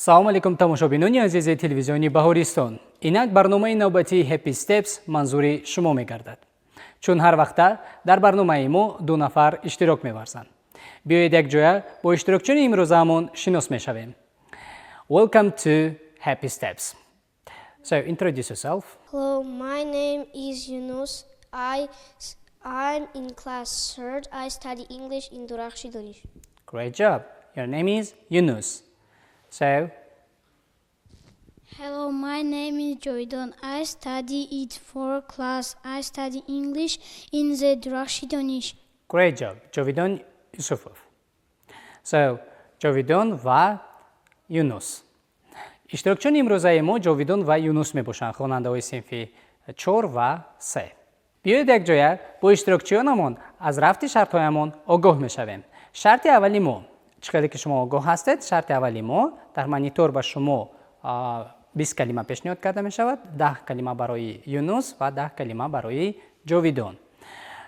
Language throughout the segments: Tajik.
салому алейкум тамошобинони азизи телевизиони Баҳористон. Инак барномаи навбати Happy Steps манзури шумо мегардад. Чун ҳар вақта дар барномаи мо ду нафар иштирок меварзанд. Биёед як ҷоя бо иштирокчуни имрӯзаамон шинос мешавем. Welcome to Happy Steps. So introduce yourself. Hello, my name is Yunus. I'm in class 3rd. I study English in Ҷовидон. Great job. Your name is Yunus. So, Hello, my name is Ҷовидон. I study it for class. I study English in the Ҷовидон. great job. Ҷовидон Юсуфов. So, Ҷовидон ва Юнус. иштирокчуни имрӯзаи мо Ҷовидон ва Юнус мебошанд, хонандаҳои синфи 4 ва 3. биёед як ҷоя бо иштирокчиёнамон аз рафти шартҳоямон огоҳ мешавем. шарти аввали мо, чӣ қадр ки шумо огоҳ ҳастед, шарти аввали мо дар монитор ба шумо 20 калима пешниҳод карда мешавад, 10 калима барои Юнус ва 10 калима барои Ҷовидон.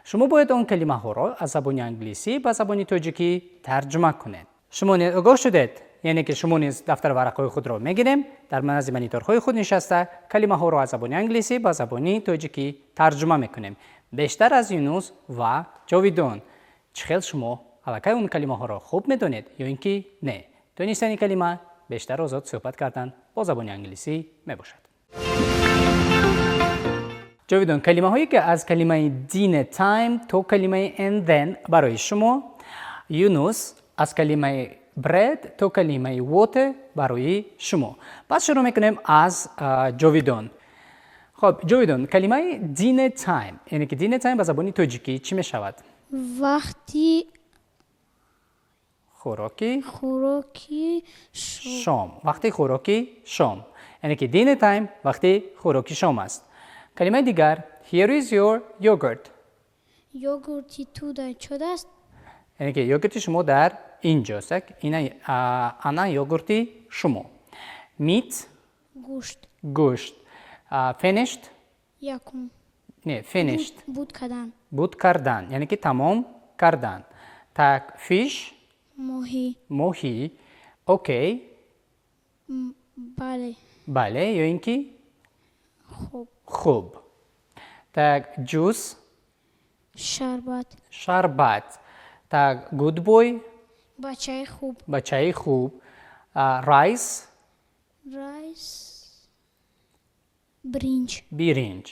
шумо бояд он калимаҳоро аз забони англисӣ ба забони тоҷикӣ тарҷума кунед. шумо низ огоҳ шудед? яъне ки шумо низ дафтару варақҳои худро мегирем, дар назди мониторҳои худ нишаста калимаҳоро аз забони англисӣ ба забони тоҷикӣ тарҷума мекунем. бештар аз Юнус ва Ҷовидон. чӣ хел шумо аллакай он калимаҳоро хуб медонед ё ин ки не? донистани калима бештар озод суҳбат кардан бо забони англисӣ мебошад. Ҷовидон, калимаҳое ки аз калимаи dinner time то калимаи and then барои шумо. Юнус аз калимаи bread то калимаи water барои шумо. пас шурӯъ мекунем аз Ҷовидон. хоб Ҷовидон, калимаи dinner time, яъне ки dinner time ба забони тоҷикӣ чӣ мешавад? Вақти хӯроки шом. вақти хӯроки шом, яъне ки dinner time вақти хӯроки шом аст. калимаи дигар, here is your yogurt. Йогурти ту дар чодааст? яъне ки йогурти шумо дар инҷост. ана йогурти шумо. meat, гӯшт. finished, Якум. не finished, буд кардан. кардан, яъне ки тамом кардан. так fish, моҳӣ. окей, бале ё ин ки хуб. так juice, шарбат. так good boy, бачаи хуб. rice, биринҷ.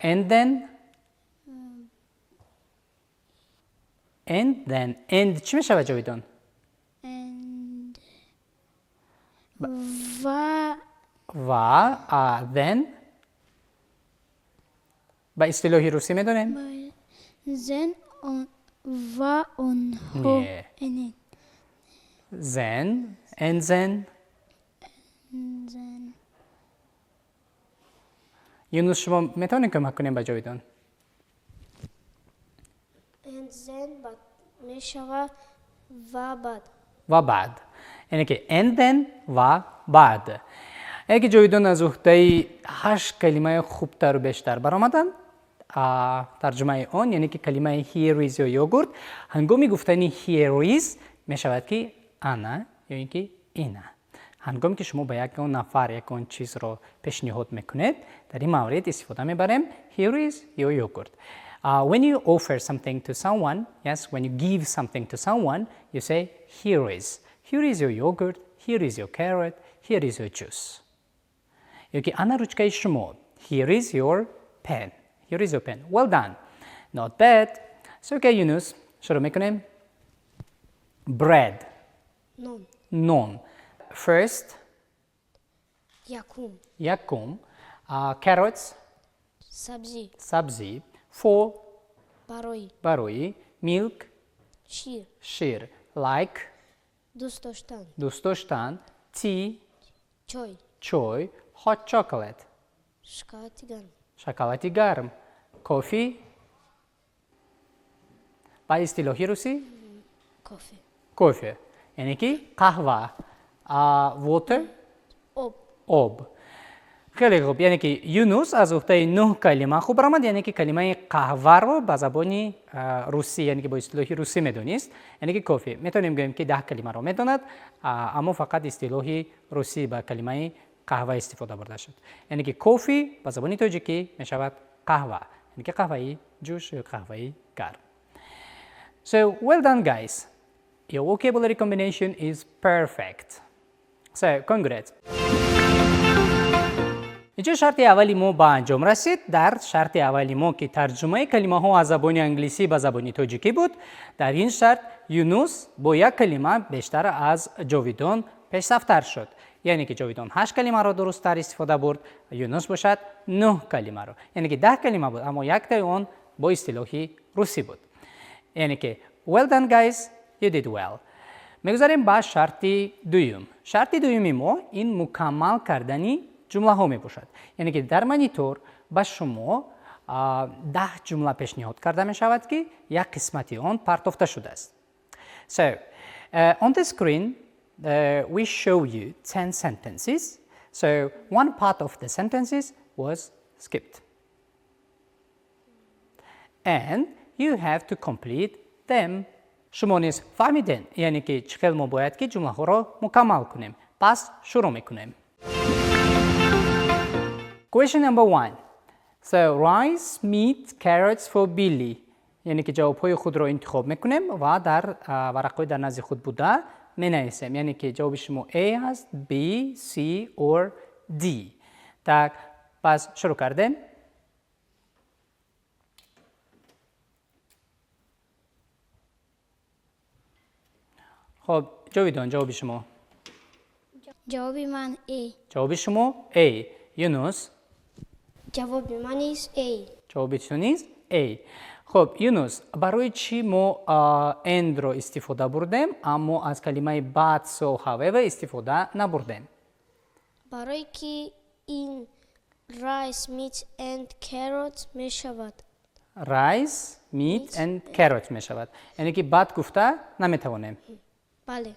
and then чӣ мешавад Ҷовидон? ва then ба истилоҳи русӣ медонем? Then and then. Юнус, шумо метавонед кӯмак кунем ба Ҷовидон? And then мешава ва баъд. ва баъд. яъне ки and then ва баъд. яъне ки Ҷовидон аз уҳдаи 8 калимаи хубтару бештар баромаданд. тарҷумаи он, яъне ки калимаи here is ё йогурт, ҳангоми гуфтани here is мешавад ки ана ё ин ки ина. ҳангоме ки шумо ба ягон нафар ягон чизро пешниҳод мекунед, дар ин маврид истифода мебарем here is ё йогурт. When you offer something to someone, yes, when you give something to someone, you say here is. Here is your yogurt, here is your carrot, here is your juice. ё ки ана ручкаи шумо. Here is your pen. Here is your pen. Well done. Not bad. So okay, Yunus, шурӯъ мекунем. bread, non. first, якум. carrots, sabzi. for, барои. milk, шир. like, дӯст доштан. tea, чой. hot chocolate, шоколади гарм. coffee, ба истилоҳи русӣ кофе, яъне ки қаҳва. water, об. خیلی خوب، یعنی که یونس از افتای 9 کلمه خوب برآمد، یعنی که کلمه قهوه رو به زبان روسی، یعنی که با اصطلاح روسی میدونست، یعنی که کافی. میتونیم بگیم که 10 کلمه رو میدوند، اما فقط اصطلاح روسی با کلمه قهوه استفاده برده شد. یعنی که کافی به زبان تاجیکی میشود قهوه، یعنی که قهوه جوش یا قهوه گرم. So well done guys. Your vocabulary combination is perfect. So congrats. اینجا شرط اولی ما با انجام رسید. در شرط اولی ما که ترجمه کلمه ها از زبان انگلیسی به زبان تاجیکی بود، در این شرط یونس با یک کلمه بیشتر از جاویدان پیشرفت‌تر شد. یعنی که جاویدان 8 کلمه را درست تر استفاده برد، یونس باشد 9 کلمه را. یعنی که 10 کلمه بود، اما یک تا آن با اصطلاح روسی بود. یعنی که well done guys, you did well. میگذاریم با شرط دوم. شرط دومی ما این مکمل کردنی جمله ها می باشد. یعنی که در مانیتور به شما 10 جمله پیشنهاد کرده می شود که یک قسمتی آن پرداخته شده است. So on the screen we show you 10 sentences. So one part of the sentences was skipped. And you have to complete them. شما نیز فهمیدین، یعنی که چقدر ما باید که جمله ها را مکمل کنیم. پس شروع میکنیم. Question number 1. So rice, meat, carrots for Billy. یعنی که جوابهای خود را انتخاب میکنیم و در ورقهای در نزد خود بوده می نویسیم. یعنی که جواب شما A هست، B, C or D. tak پس شروع کردیم. خب جاویدان جواب شما. جواب من A. جواب شما A. یونس. جواب من is A. جواب شما نیست A. خب یونس برای چی ما and رو استفاده بردیم اما از کلمه but so however استفاده نبردیم؟ برای که این rice, meat and carrots می شود. rice, meat and carrot می شود. یعنی که but گفته نمیتوانیم. بله.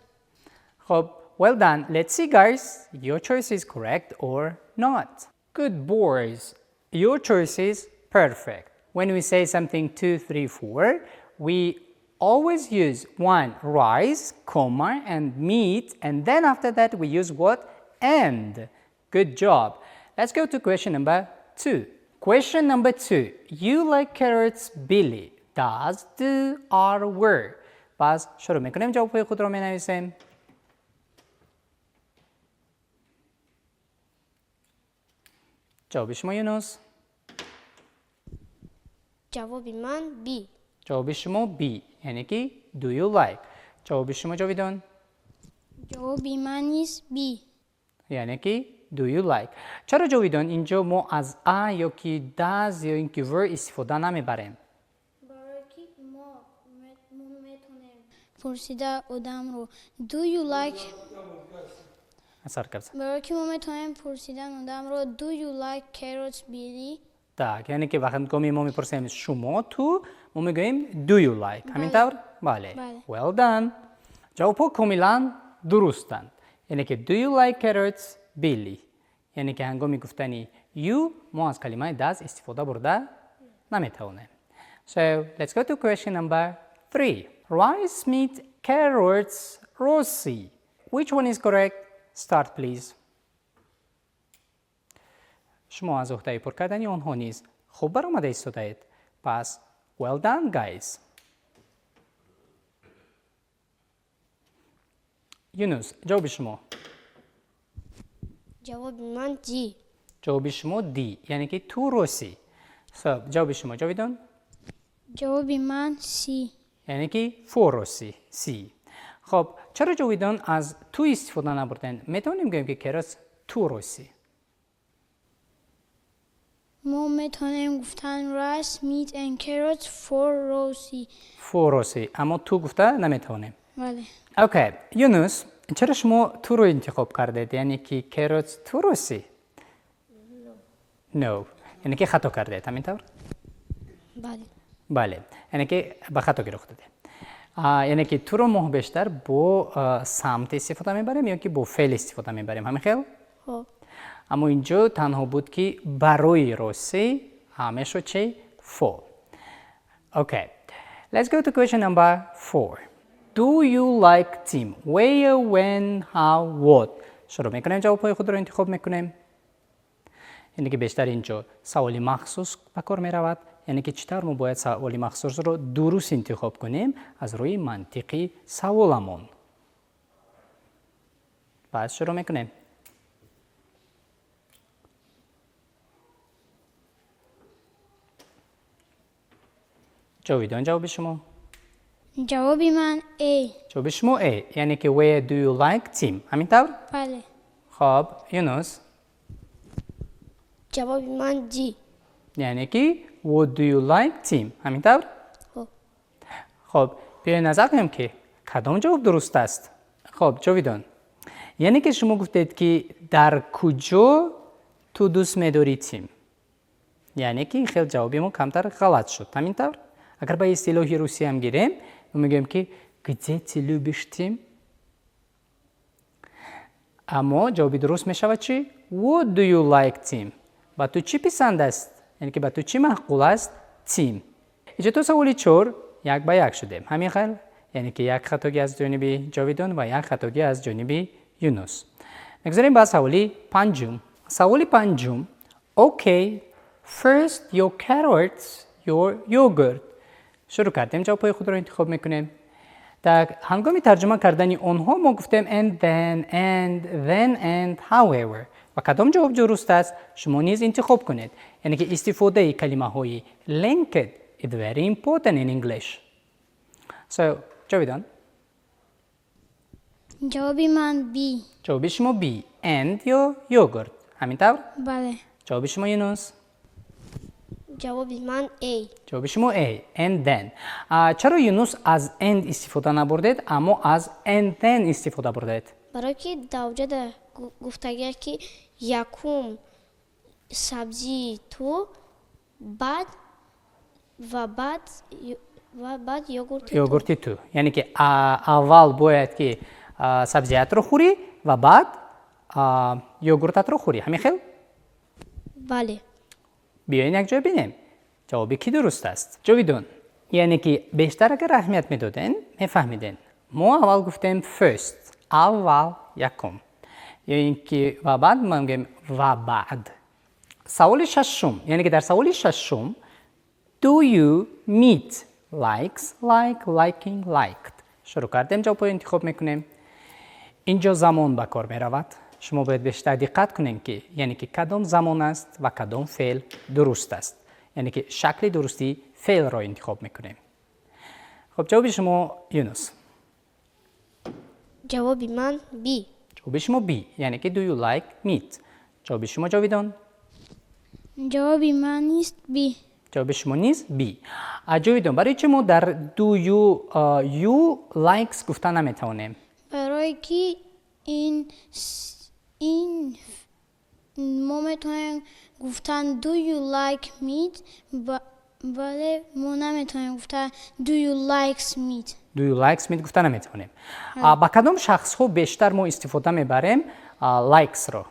خب well done. Let's see guys. Your choice is correct or not. Good boys. Your choice is perfect. When we say something 2, 3, 4, we always use one rice, comma, and meat, and then after that we use what? And. Good job. Let's go to question number 2. Question number 2. You like carrots, Billy. Does, do, are, were. پس شروع میکنیم جوابهای خود را می نویسیم. جواب شما یونس. جواب من B. جواب شما B. یعنی که do you like. جواب شما جاویدان. جواب من is B. یعنی که do you like. چرا جاویدان اینجا ما از A یا که does یا اینکه were استفاده نمیبریم؟ برای که ما میتونیم پرسیده آدم رو do you like. اثر کرد. برای که ما میتونیم پرسیدن آدم رو do you like carrots Billy. tak یعنی که وقتی ما میپرسیم شما تو ما میگوییم do you like. همینطور؟ بله. well done. جوابها کاملا درستند. یعنی که do you like carrots Billy. یعنی که هنگامی گفتنی you ما از کلمه does استفاده برده نمیتوانیم. So let's go to question number 3. Rice, meat, carrots, rosy. Which one is correct? Start please. شما از عهده پر کردن آنها نیز خوب برآمده ایستادید. پس well done guys. یونس جواب شما. جواب من G. جواب شما D. یعنی که تو روسی. جواب شما جاویدان. جواب من C. یعنی که فور روسی. C. خب چرا جاویدان از تو استفاده نبردن؟ میتونیم بگیم که کرس تو روسی. ما میتونیم گفتن rice, meat and carrots for Rosie. فور روسی. اما تو گفته نمیتونیم. بله. اوکی. یونس چرا شما تو رو انتخاب کردید؟ یعنی که کرس تو روسی؟ No. یعنی که خطا کردید. همینطور؟ بله. بله. یعنی که به خطا گرفته ده. یعنی که تو رو ما بیشتر با سمت استفاده میبریم یا که با فعل استفاده میبریم؟ همین خیلی؟ خب. اما اینجا تنها بود که برای راستی همه شد چه؟ for. Okay, let's go to question number 4. Do you like team? Where, when, how, what? شروع میکنیم جوابهای خود رو انتخاب میکنیم. یعنی که بیشتر اینجا سوالی مخصوص به کار می رود. یعنی که چطور ما باید سوالی مخصوص رو درست انتخاب کنیم از روی منطقی سوالمون. پس شروع میکنیم. جاویدان جواب شما؟ جواب من A. جواب شما A. یعنی که where do you like team؟ همینطور؟ بله. خب یونس؟ جواب من D. یعنی که what do you like team؟ همینطور؟ خب بیاین نظر کنیم که کدام جواب درست است؟ خب جاویدان، یعنی که شما گفتید که در کجا تو دوست می‌داری تیم؟ یعنی که خیلی جوابی ما کمتر غلط شد. همینطور؟ اگر با اصطلاح روسی هم گیریم میگیم که где ты любишь team؟ اما جوابی درست میشود چی؟ What do you like team؟ با تو چی پسند است؟ یعنی که با تو چی معقول است؟ تیم. اینجا تو سوالی 4 یک به یک شدیم. همین خیلی؟ یعنی که یک خطاگی از جانب جاویدان و یک خطاگی از جانب یونس. نگذاریم با سوالی 5. سوالی 5. Okay, first your carrots, your yogurt. شروع کردیم جوابهای خود رو انتخاب میکنیم. در هنگام ترجمه کردن آنها ما گفتیم and then, however. و کدام جواب درست است شما نیز انتخاب کنید. یعنی که استفاده کلمه های linked is very important in English. So, جاویدان؟ جواب من B. جواب شما B. and یا یوگورت. همینطور؟ بله. جواب شما یونس؟ جواب من A. جواب شما A. and then. چرا یونس از and استفاده نبردید اما از and then استفاده بردید؟ برای که در گفتگی که یکم سبزی تو بعد یوگورتی تو. یعنی که اول باید که سبزیات رو خوری و بعد یوگورتات رو خوری. همین خیلی؟ بله. بیاین یک جای بینیم جوابی کی درست است. جاویدان، یعنی که بیشتر اگر اهمیت میدادین میفهمیدین. ما اول گفتیم first، اول یکم، یعنی که و بعد ما میگیم و بعد. سوال 6، یعنی که در سوال 6 do you meet likes, liking, liked. شروع کردیم جواب انتخاب میکنیم. اینجا زمان به کار میرود. شما باید بیشتر دقت کنین که یعنی که کدام زمان است و کدام فعل درست است. یعنی که شکل درستی فعل را انتخاب میکنیم. خب جواب شما یونس؟ جواب من B. جواب شما B. یعنی که do you like meat. جواب شما جاویدان؟ جواب من نیست B. جواب شما نیست B. جاویدان، برای چه ما در do you likes گفتن نمیتونیم؟ برای که این ما میتونیم گفتن do you like meat ولی ما نمیتونیم گفتن do you likes meat. do you likes meat گفتن نمیتونیم. با کدام شخص ها بیشتر ما استفاده میبریم likes رو؟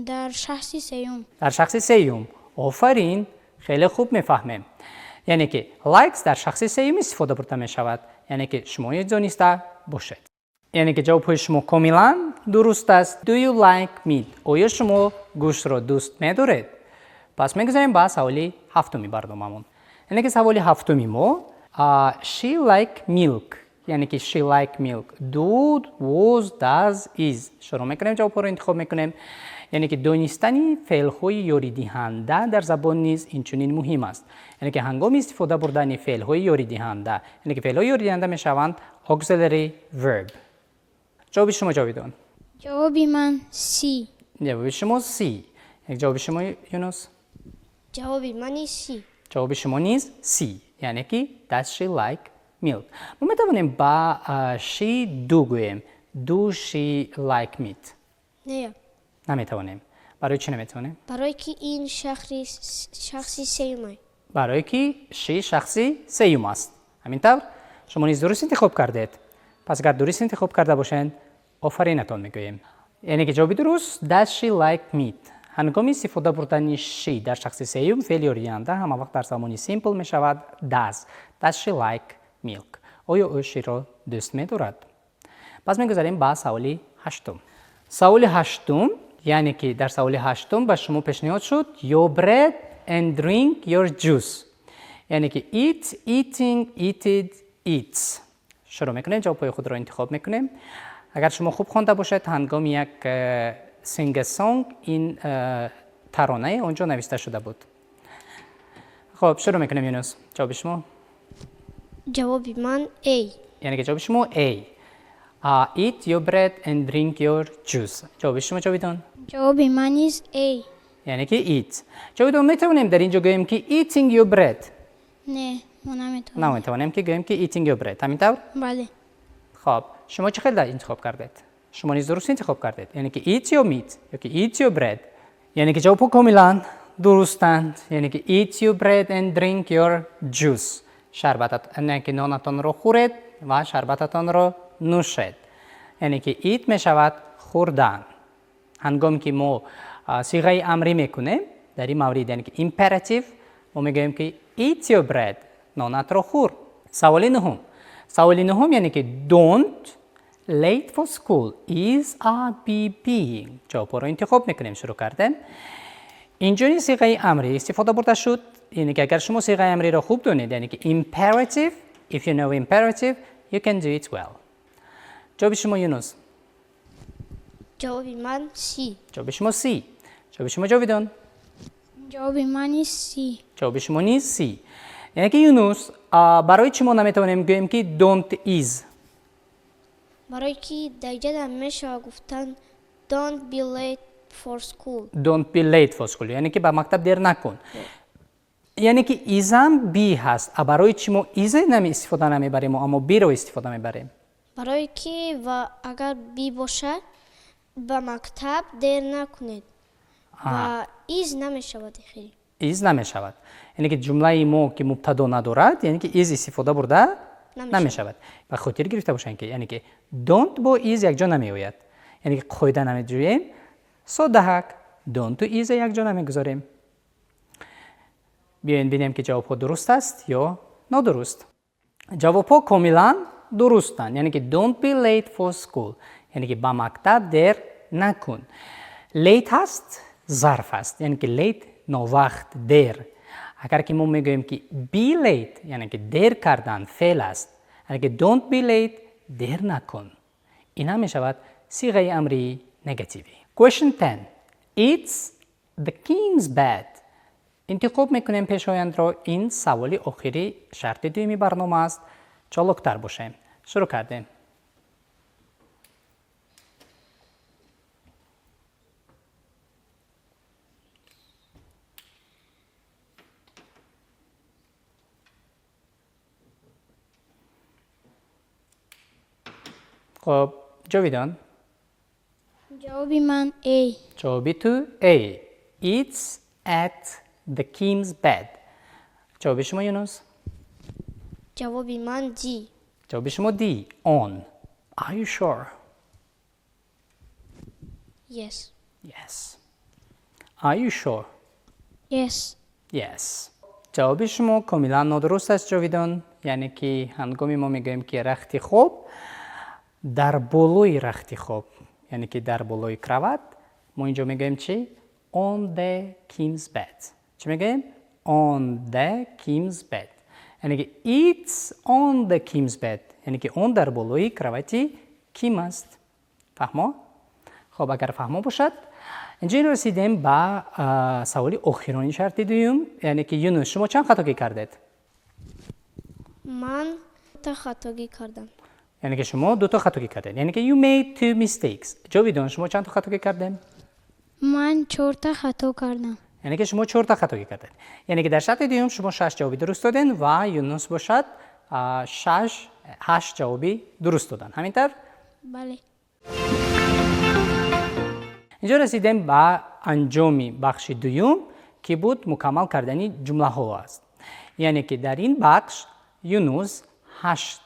در شخصی سیوم. در شخصی سیوم. آفرین، خیلی خوب میفهمیم. یعنی که likes در شخصی سیوم استفاده برده می شود. یعنی که شما یک دانسته باشید. یعنی که جواب شما کاملا درست است. Do you like meat؟ آیا شما گوشت را دوست می‌دارید؟ پس می‌گذاریم با سوالی 7 بردارمون. یعنی که سوالی 7 ما she like milk. یعنی که she like milk. Do, was, does, is. شروع می‌کنیم جواب رو انتخاب می‌کنیم. یعنی که دانستن فعل‌های یاری دهنده در زبان نیز اینچنین مهم است. یعنی که هنگام استفاده بردن فعل‌های یاری دهنده، یعنی که فعل‌های یاری دهنده می‌شوند auxiliary verb. جواب شما جاویدان؟ جواب من C. جواب شما C. جواب شما یونس؟ جواب من C. جواب شما نیز C. یعنی که does she like milk. ما میتوانیم با she do گوییم. Do she like meat؟ نه. نمیتوانیم. برای چی نمیتوانیم؟ برای که این شخصی سیومه. برای که she شخصی سیوم است. همینطور شما نیز درست انتخاب کردید. پس اگر درست انتخاب کرده باشند آفرینتان میگوییم. یعنی که جوابی درست does she like meat. ҳангоми истифода бурдани she дар шахси сеюм феъли ориянда ҳама вақт дар замони simple мешавад does she like milk? оё ӯ ширро дӯст медорад? пас мегузарем ба саволи ҳаштум. саволи ҳаштум яъне ки дар саволи ҳаштум ба шумо пешниҳод шуд your bread and drink your juice. яъне ки eat, eating, eated, eats. шурӯъ мекунем, ҷавобҳои худро интихоб мекунем. агар шумо хуб хонда бошед ҳангоми як sing a song ин таронаи онҷо нависта шуда буд. хоб шурӯъ мекунем юнус. ҷавоби шумо? ҷавоби ман A. яъне ки ҷавоби шумо A. Eat your bread and drink your juice. ҷавоби шумо ҷовидон? ҷавоби ман is A. яъне ки eat. ҷовидон метавонем дар инҷо гӯем ки eating your bread? не мо наметавонем. наметавонем ки гӯем ки eating your bread. ҳамин тавр? бале. хоб шумо чӣ хел интихоб кардед? шумо низ дуруст интихоб кардед. яъне ки eat your meat ёки eat your bread. яъне ки ҷавобҳо комилан дурустанд. яъне ки eat your bread and drink your juice. яъне ки нонатонро хӯред ва шарбататонро нӯшед. яъне ки eat мешавад хӯрдан. ҳангоме ки мо сиғаи амрӣ мекунем дар ин маврид яъне ки imperative мо мегӯем ки eat your bread нонатро хӯр. саволи нуҳум. саволи нуҳум яъне ки don't late for school is a being. ҷавобҳоро интихоб мекунем. шурӯъ кардем. инҷои сиғаи амрӣ истифода бурда шуд. яъне ки агар шумо сиғаи амриро хуб донед яъне ки imperative, if you know imperative you can do it well. ҷавоби шумо юнус? ҷавоби ман C. ҷавоби шумо C. ҷавоби шумо ҷовидон? ҷавоби ман is C. ҷавоби шумо низ C. яъне ки юнус барои чӣ мо наметавонем гӯем ки don't is? барое ки дар ҷада мешавад гуфтан don't be late for school. Don't be late for school. яъне ки ба мактаб дер накун. яъне ки изам b ҳаст. барои чӣ мо is истифода намебарем аммо b-ро истифода мебарем? барое ки ва агар B бошад ба мактаб дер накунед ва is намешавад хеле. is намешавад. яъне ки ҷумлаи мо ки мубтадо надорад яъне ки is истифода бурда намешавад. ба хотир гирифта бошед ки яъне ки don't бо is якҷо намеояд. яъне ки қоида намеҷӯем соддаҳак don't to is якҷо намегузорем. биёед бинем ки ҷавобҳо дуруст аст ё нодуруст. ҷавобҳо комилан дурустанд. яъне ки don't be late for school. яъне ки ба мактаб дер накун. late ҳаст зарф аст. яъне ки late новақт дер. агар ки мо мегӯем ки be late яъне ки дер кардан феъл аст. яъне ки don't be late дер накун. ина мешавад сиғаи амрии негативӣ. Question 10. It's the king's bed. интихоб мекунем пешояндро. ин саволи охири шарти дуюми барнома аст. чолоктар бошем. шурӯъ кардем. خب ҷовидон? ҷавоби ман A. ҷавоби ту A. It's at the king's bed. ҷавоби шумо юнус? ҷавоби ман D. ҷавоби шумо D. On. Are you sure? Yes. Yes. Are you sure? Yes. Yes. ҷавоби шумо комилан нодуруст аст ҷовидон. яъне ки ҳангоми мо мегӯем ки рахти хоб дар болои рахти хоб яъне ки дар болои крават мо инҷо мегӯем чӣ? On the king's bed. чӣ мегӯем? On the king's bed. яъне ки it's on the king's bed. яъне ки он дар болои кравати ким аст. фаҳмо? хоб агар фаҳмо бошад инҷо расидем ба саволи охирони шарти дуюм. яъне ки юнус шумо чанд хатогӣ кардед? ман та хатогӣ кардам. яъне ки шумо дуто хатогӣ кардед. яъне ки you made two mistakes. ҷовидон шумо чанд хатогӣ кардем? ман 4 хато кардам. яъне ки шумо 4 хатогӣ кардед. яъне ки дар шарти дуюм шумо 6 ҷавоби дуруст доден ва юнус бошад 8 ҷавоби дуруст додан. ҳамин тавр? бале. инҷо расидем ба анҷоми бахши дуюм ки буд мукаммал кардани ҷумлаҳо аст. яъне ки дар ин бахш юнус 8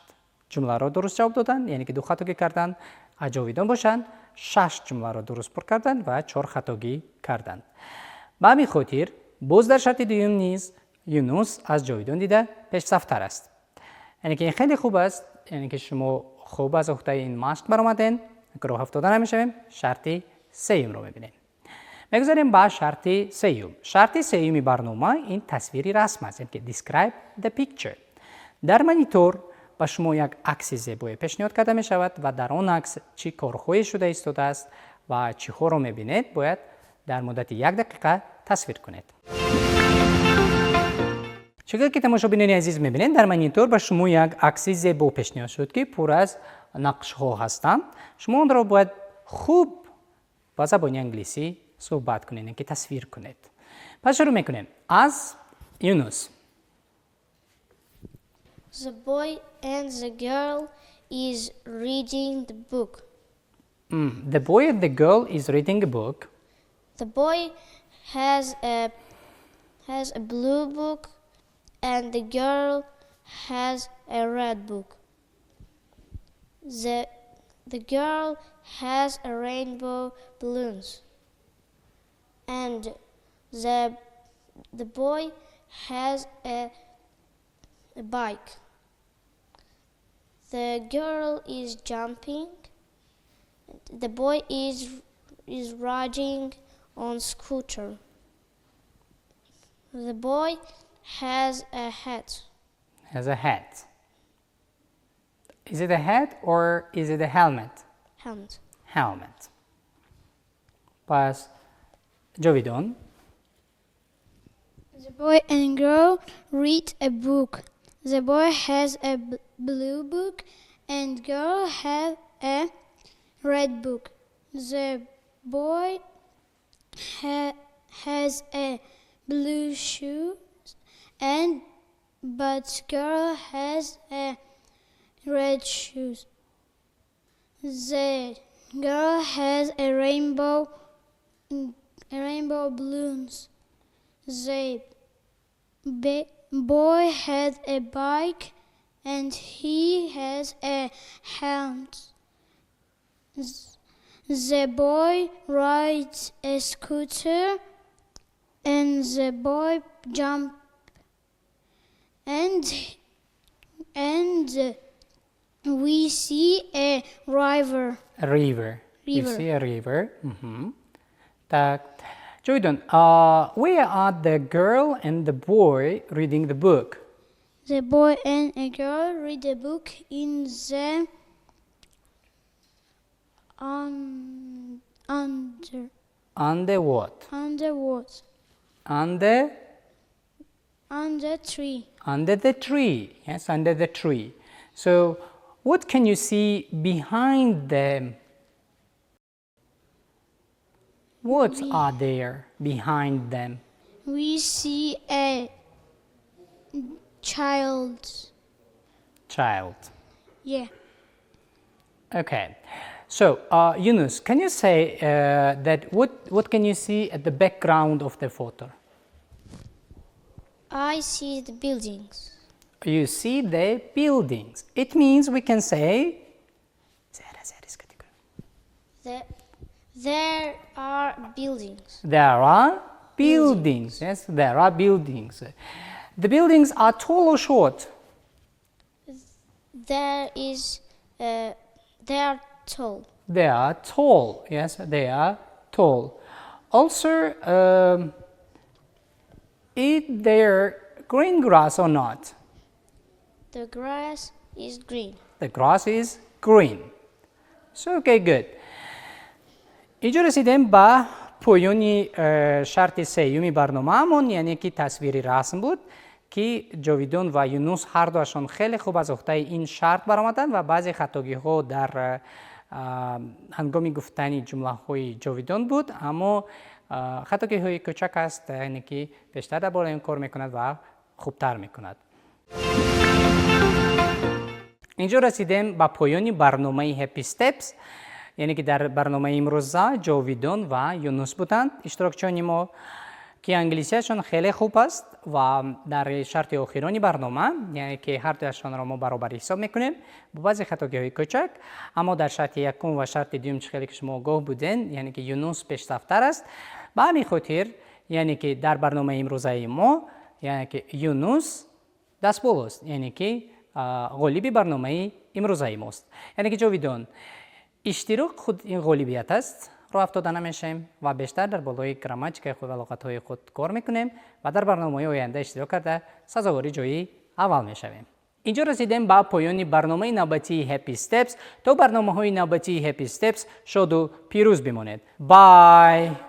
ҷумларо дуруст ҷавоб доданд. яъне ки 2 хатогӣ карданд. ҷовидон бошанд 6 ҷумларо дуруст пур карданд ва 4 хатогӣ карданд. ба ҳамин хотир боз дар шарти дуюм низ Юнус аз Ҷовидон дида пешсафтар аст. яъне ки ин хеле хуб аст, яъне ки шумо хуб аз охтаи ин машқ баромаден, роҳ афтода намешавем. шарти сеюмро мебинем. мегузарем ба шарти сеюм. шарти сеюми барнома ин тасвири расм аст, яъне ки describe the picture. дар монитор ба шумо як акси зебое пешниҳод карда мешавад ва дар он акс чӣ корҳое шуда истодааст ва чиҳоро мебинед, бояд дар муддати 1 дақиқа тасвир кунед. чунки ки тамошобинони азиз мебинед, дар монитор ба шумо як акси зебо пешниҳод шуд ки пур аз нақшҳо ҳастанд. шумо онро бояд хуб ба забони англисӣ суҳбат кунед, ки тасвир кунед. пас шурӯъ мекунем аз Юнус. The boy and the girl is reading the book. The boy and the girl is reading a book. The boy has a blue book and the girl has a red book. The girl has a rainbow balloons. And the boy has a bike. The girl is jumping. The boy is riding on scooter. The boy has a hat. Has a hat. Is it a hat or is it a helmet? Helmet. Helmet. Pas Ҷовидон. The boy and girl read a book. The boy has a blue book and girl have a red book. The boy has a blue shoes but girl has a red shoes. The girl has a rainbow balloons. The boy has a bike and he has a helmet. The boy rides a scooter and the boy jump and we see a river. A river. You River. see a river. Так. Ҷовидон, where are the girl and the boy reading the book? The boy and a girl read a book in the Under what? under what? Under Under tree. under the tree. Yes, under the tree. So, what can you see behind them? What are there behind them? We see a child. Child. Yeah. Okay. So, Yunus, can you say that what can you see at the background of the photo? I see the buildings. You see the buildings. It means we can say There are buildings. there are buildings. Yes, there are buildings. The buildings are tall or short? They are tall. They are tall. Yes, they are tall. Also, is there green grass or not? The grass is green. The grass is green. So, okay, good. اینجا رسیدیم به پایان شرط سیومی برنامه‌مون، یعنی که تصویری رسم بود که جاویدون و یونس هر دوشان خیلی خوب از اختای این شرط برآمدند و بعضی خطاگی‌ها در هنگام گفتن جمله‌های جاویدون بود، اما خطاگی‌های کوچک است، یعنی که بیشتر درباره این کار می‌کند و خوبتر می‌کند. اینجا رسیدیم به پایان برنامه هپی استپس، یعنی که در برنامه امروزه جاویدون و یونس بودند اشتراکچیان ما. ки англисиашон хеле хуб аст ва дар шарти охирони барнома, яъне ки ҳардуяшонро мо баробар ҳисоб мекунем бо баъзе хатогиҳои кӯчак, аммо дар шарти якум ва шарти дуюм чӣ хеле ки шумо огоҳ буден, яъне ки Юнус пешсафтар аст. Ба ҳамин хотир, яъне ки дар барномаи имрӯзаи мо, яъне ки Юнус дастболост, яъне ки ғолиби барномаи имрӯзаи мост. Яъне ки Ҷовидон, иштироқ худ ин ғолибият аст. роҳ афтода намешавем ва бештар дар болои грамматикаи худ ва луғатҳои худ кор мекунем ва дар барномаҳои оянда иштирок карда сазовори ҷои аввал мешавем. инҷо расидем ба поёни барномаи навбатии Happy Steps. То барномаҳои навбатии Happy Steps шоду пирӯз бимонед. Bye!